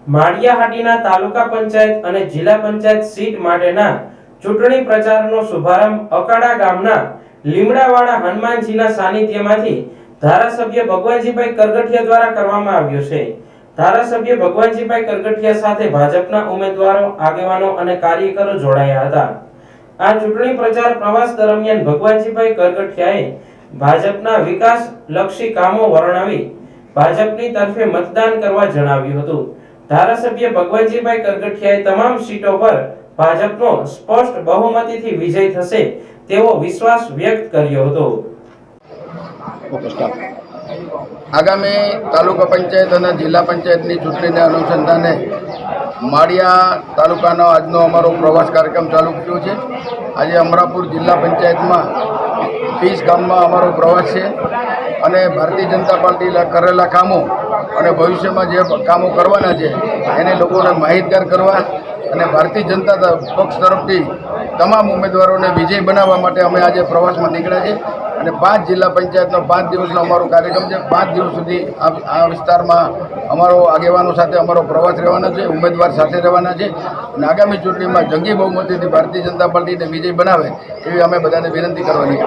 માળિયાહાટીના તાલુકા પંચાયત અને જિલ્લા પંચાયત સીટ માટેના ચૂંટણી પ્રચારનો શુભારંભ અકાડા ગામના લીમડાવાડા હનુમાનજીના સાનિધ્યમાંથી ધારાસભ્ય ભગવાનજીભાઈ કરગઠિયા દ્વારા કરવામાં આવ્યો છે। ધારાસભ્ય ભગવાનજીભાઈ કરગઠિયા સાથે ભાજપના ઉમેદવારો, આગેવાનો અને કાર્યકરો જોડાયા હતા। આ ચૂંટણી પ્રચાર પ્રવાસ દરમિયાન ભગવાનજીભાઈ કરગઠિયાએ ભાજપના વિકાસલક્ષી કામો વર્ણવી ભાજપની તરફે મતદાન કરવા જણાવ્યું હતું। ધારાસભ્ય ભગવાનજીભાઈ કરગઠિયાએ તમામ સીટો પર ભાજપનો સ્પષ્ટ બહુમતીથી વિજય થશે તેવો વિશ્વાસ વ્યક્ત કર્યો હતો। આગામી તાલુકા પંચાયત અને જિલ્લા પંચાયતની ચૂંટણીને અનુસંધાને માળિયા તાલુકાનો આજનો અમારો પ્રવાસ કાર્યક્રમ ચાલુ થયો છે। આજે અમરાપુર જિલ્લા પંચાયતમાં 20 ગામમાં અમારો પ્રવાસ છે અને ભારતીય જનતા પાર્ટી કરેલા કામો અને ભવિષ્યમાં જે કામો કરવાના છે એને લોકોને માહિતગાર કરવા અને ભારતીય જનતા પક્ષ તરફથી તમામ ઉમેદવારોને વિજય બનાવવા માટે અમે આજે પ્રવાસમાં નીકળ્યા છે અને 5 જિલ્લા પંચાયતનો 5 દિવસનો અમારો કાર્યક્રમ છે। 5 દિવસ સુધી આ વિસ્તારમાં અમારો આગેવાનો સાથે અમારો પ્રવાસ રહેવાનો છે, ઉમેદવાર સાથે રહેવાના છે અને આગામી ચૂંટણીમાં જંગી બહુમતીથી ભારતીય જનતા પાર્ટીને વિજય બનાવે એવી અમે બધાને વિનંતી કરવાની છે।